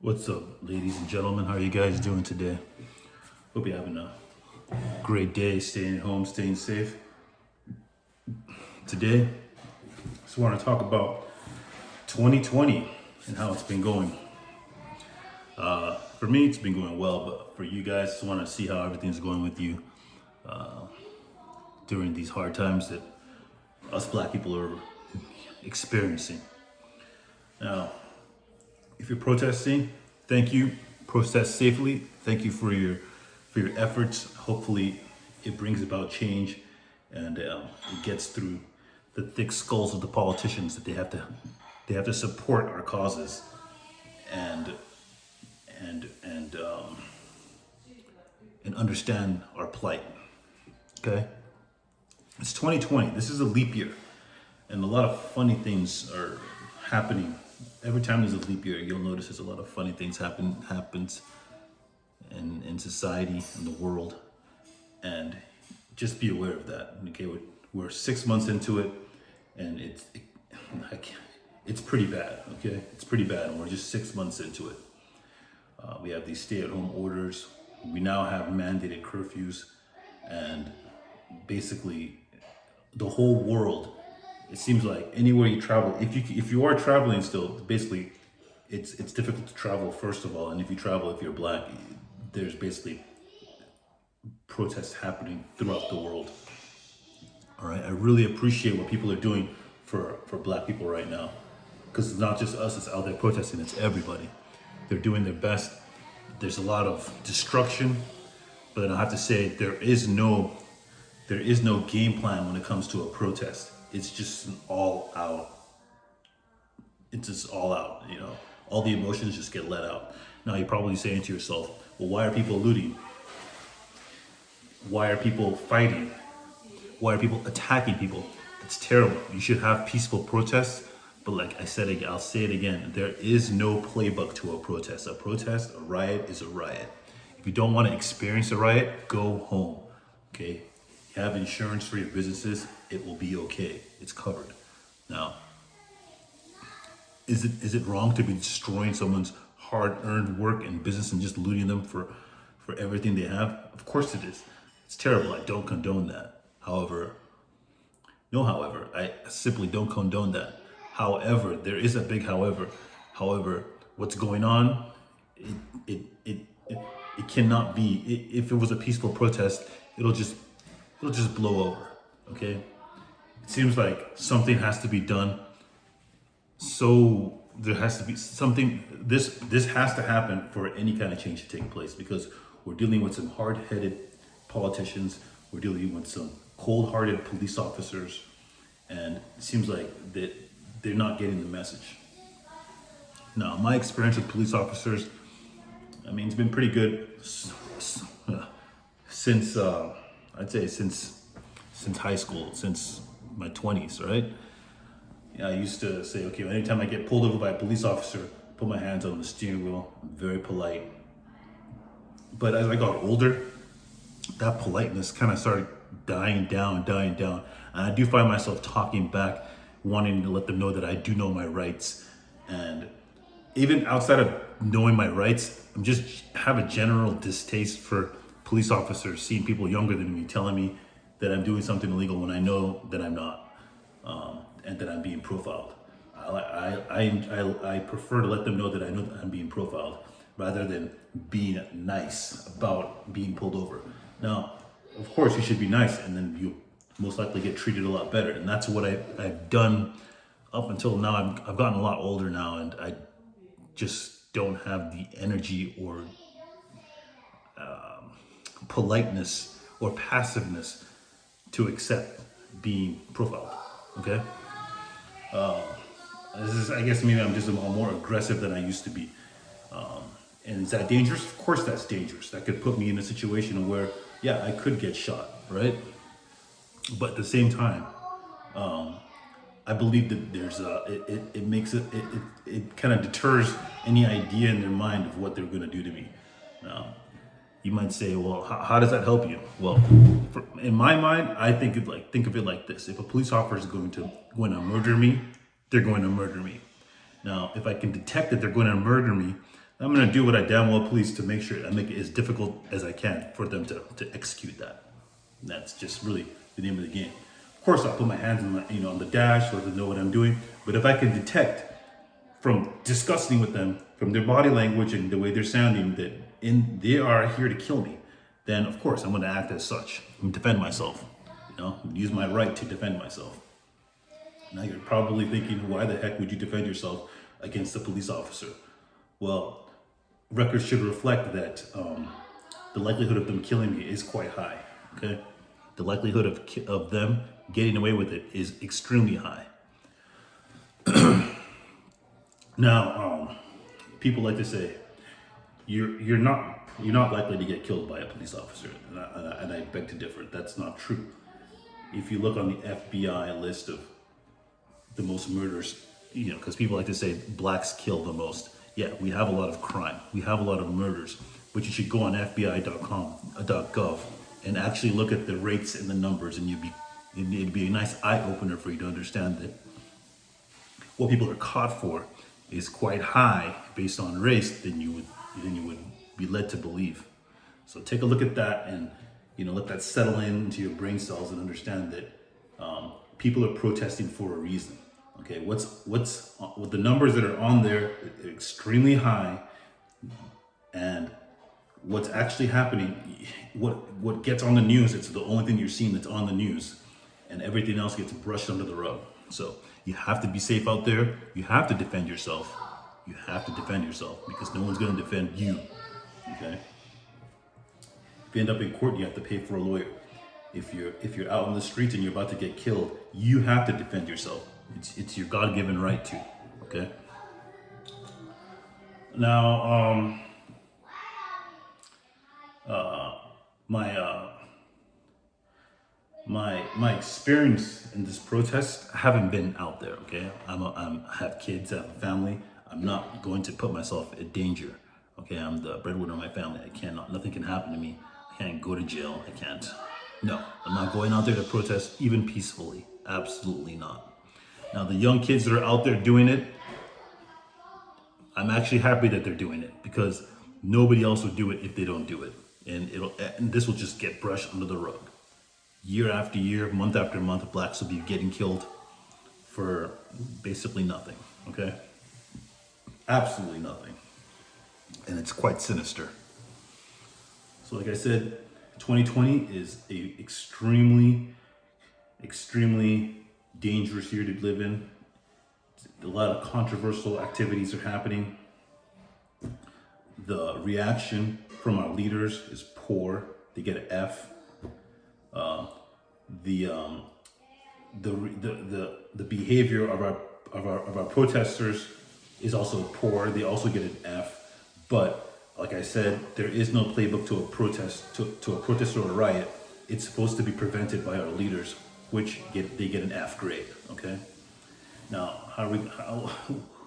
What's up, ladies and gentlemen? How are you guys doing today? Hope you're having a great day, staying at home, staying safe. Today, I just want to talk about 2020 and how it's been going. For me, it's been going well, but for you guys, I just want to see how everything's going with you during these hard times that us black people are experiencing. Now, if you're protesting, thank you. Protest safely. Thank you for your efforts. Hopefully, it brings about change, and it gets through the thick skulls of the politicians that they have to support our causes and and um, and understand our plight. Okay, it's 2020. This is a leap year, and a lot of funny things are happening. Every time there's a leap year, you'll notice there's a lot of funny things happens in society, in the world, and just be aware of that. Okay, we're 6 months into it, and it's pretty bad. Okay, it's pretty bad, and we're just 6 months into it. We have these stay-at-home orders. We now have mandated curfews, and basically, the whole world. It seems like anywhere you travel, if you are traveling still, basically, it's difficult to travel first of all, and if you're black, there's basically protests happening throughout the world. All right, I really appreciate what people are doing for black people right now, because it's not just us that's out there protesting; it's everybody. They're doing their best. There's a lot of destruction, but I have to say there is no game plan when it comes to a protest. It's just an all out. It's just all out. All the emotions just get let out. Now you're probably saying to yourself, "Well, why are people looting? Why are people fighting? Why are people attacking people? That's terrible. You should have peaceful protests." But like I said again, I'll say it again. There is no playbook to a protest. A riot is a riot. If you don't want to experience a riot, go home. Okay? You have insurance for your businesses, it will be okay. It's covered. Now, is it wrong to be destroying someone's hard-earned work and business and just looting them for everything they have? Of course it is. It's terrible. I don't condone that. However, I simply don't condone that. However, there is a big however. However, what's going on, it it it it, it cannot be. If it was a peaceful protest, it'll just blow over. Okay, it seems like something has to be done. So there has to be something. This has to happen for any kind of change to take place, because we're dealing with some hard-headed politicians. We're dealing with some cold-hearted police officers, and it seems like that they're not getting the message. Now, my experience with police officers, I mean, it's been pretty good since I'd say since high school, since my 20s, right? Yeah, I used to say, okay, anytime I get pulled over by a police officer, put my hands on the steering wheel. I'm very polite. But as I got older, that politeness kind of started dying down. And I do find myself talking back, wanting to let them know that I do know my rights. And even outside of knowing my rights, I'm just have a general distaste for police officers, seeing people younger than me telling me that I'm doing something illegal when I know that I'm not, and that I'm being profiled. I prefer to let them know that I know that I'm being profiled, rather than being nice about being pulled over. Now, of course, you should be nice, and then you most likely get treated a lot better. And that's what I've done up until now. I've gotten a lot older now, and I just don't have the energy or politeness or passiveness to accept being profiled. Okay? I guess maybe I'm just more aggressive than I used to be. And is that dangerous? Of course that's dangerous. That could put me in a situation where, yeah, I could get shot, right? But at the same time, I believe that it kind of deters any idea in their mind of what they're going to do to me. Now, you might say, well, how does that help you? Well, in my mind, I think of it like this: if a police officer is going to murder me, they're going to murder me. Now, if I can detect that they're going to murder me, I'm gonna do what I damn well please to make sure I make it as difficult as I can for them to execute that. And that's just really the name of the game. Of course, I'll put my hands on on the dash, let them know what I'm doing. But if I can detect from discussing with them, from their body language and the way they're sounding, that they are here to kill me, then of course I'm going to act as such and defend myself. Use my right to defend myself. Now you're probably thinking, why the heck would you defend yourself against a police officer? Well, records should reflect that the likelihood of them killing me is quite high. Okay, the likelihood of them getting away with it is extremely high. Now, people like to say you're not likely to get killed by a police officer, and I beg to differ. That's not true. If you look on the FBI list of the most murders, because people like to say blacks kill the most. Yeah, we have a lot of crime. We have a lot of murders, but you should go on FBI.gov and actually look at the rates and the numbers, and it'd be a nice eye opener for you to understand that what people are caught for is quite high based on race than you would be led to believe. So take a look at that and let that settle into your brain cells and understand that people are protesting for a reason. Okay, what's the numbers that are on there are extremely high, and what's actually happening, what gets on the news, it's the only thing you're seeing that's on the news, and everything else gets brushed under the rug. So you have to be safe out there. You have to defend yourself. You have to defend yourself because no one's going to defend you. Okay. If you end up in court, you have to pay for a lawyer. If you're out on the streets and you're about to get killed, you have to defend yourself. It's your God-given right to. Okay. Now, my experience in this protest, I haven't been out there. Okay, I have kids, I have a family. I'm not going to put myself in danger. Okay, I'm the breadwinner of my family. Nothing can happen to me. I can't go to jail. I can't. No, I'm not going out there to protest even peacefully. Absolutely not. Now, the young kids that are out there doing it, I'm actually happy that they're doing it because nobody else would do it if they don't do it. And this will just get brushed under the rug. Year after year, month after month, blacks will be getting killed for basically nothing. Okay? Absolutely nothing. And it's quite sinister. So like I said, 2020 is a extremely, extremely dangerous year to live in. A lot of controversial activities are happening. The reaction from our leaders is poor. They get an F. The behavior of our protesters is also poor. They also get an F. But like I said, there is no playbook to a protest, to a protest or a riot. It's supposed to be prevented by our leaders, which they get an F grade. Okay. Now,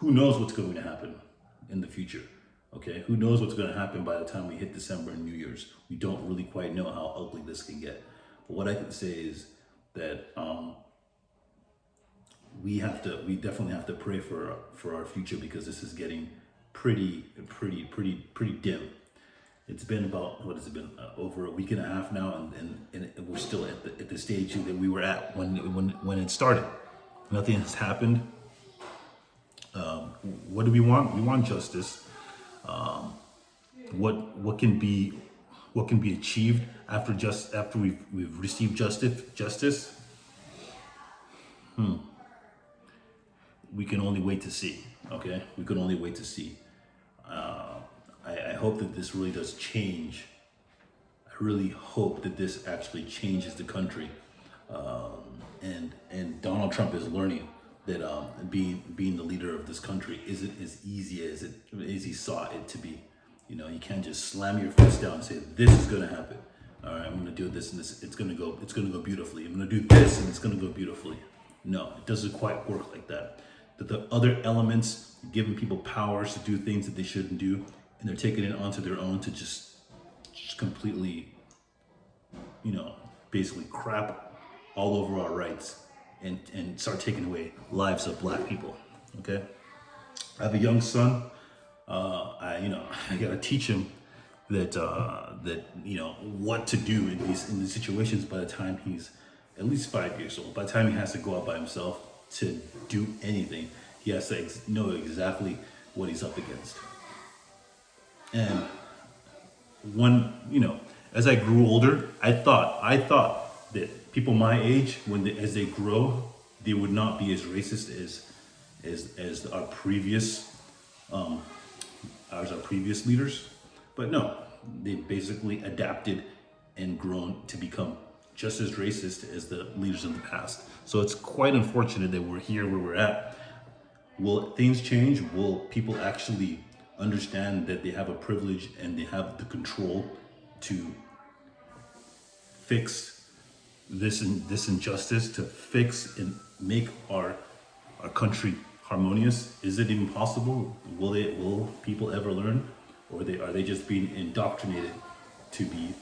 who knows what's going to happen in the future? Okay, who knows what's going to happen by the time we hit December and New Year's? We don't really quite know how ugly this can get. But what I can say is that we definitely have to pray for our future because this is getting pretty dim. It's been about, what has it been, over a week and a half now, and we're still at the stage that we were at when it started. Nothing has happened. What do we want? We want justice. What can be achieved after we've received justice? We can only wait to see. Okay, we can only wait to see. I hope that this really does change. I really hope that this actually changes the country. And Donald Trump is learning that being the leader of this country isn't as easy as he sought it to be. You can't just slam your fist down and say this is going to happen. All right, I'm going to do this and this. It's going to go beautifully. I'm going to do this and it's going to go beautifully. No, it doesn't quite work like that. The other elements giving people powers to do things that they shouldn't do, and they're taking it onto their own to just completely, basically crap all over our rights and start taking away lives of black people. Okay, I have a young son. I I gotta teach him that what to do in these situations by the time he's at least 5 years old. By the time he has to go out by himself to do anything, he has to know exactly what he's up against. And as I grew older, I thought that people my age, as they grow, they would not be as racist as our previous leaders. But no, they basically adapted and grown to become just as racist as the leaders in the past. So it's quite unfortunate that we're here where we're at. Will things change? Will people actually understand that they have a privilege and they have the control to fix this injustice, to fix and make our country harmonious? Is it even possible? Will people ever learn, or are they just being indoctrinated to be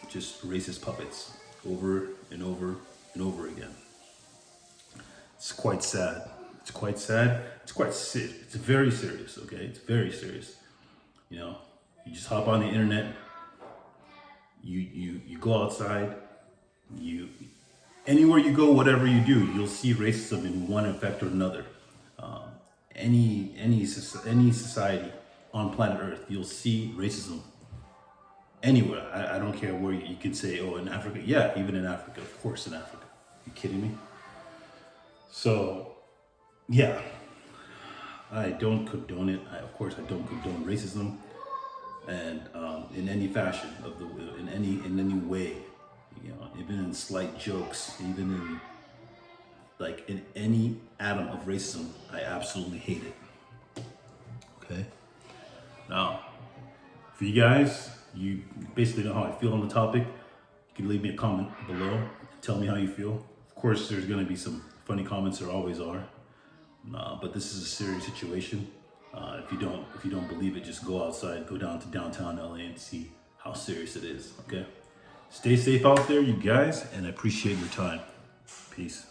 just racist puppets over and over and over again? It's quite sad. It's quite sad. It's very serious. Okay, it's very serious. You just hop on the internet. You go outside. Anywhere you go, whatever you do, you'll see racism in one effect or another. Any society on planet Earth, you'll see racism anywhere. I don't care where you can say, oh, in Africa. Yeah, even in Africa, of course, in Africa. You kidding me? So, yeah, I don't condone it. Of course, I don't condone racism, and in any fashion in any way. Even in slight jokes, even in any atom of racism, I absolutely hate it. Okay. Now, for you guys, you basically know how I feel on the topic. You can leave me a comment below and tell me how you feel. Of course, there's going to be some funny comments. There always are. But this is a serious situation. If you don't believe it, just go outside, go down to downtown LA and see how serious it is. Okay. Stay safe out there, you guys, and I appreciate your time. Peace.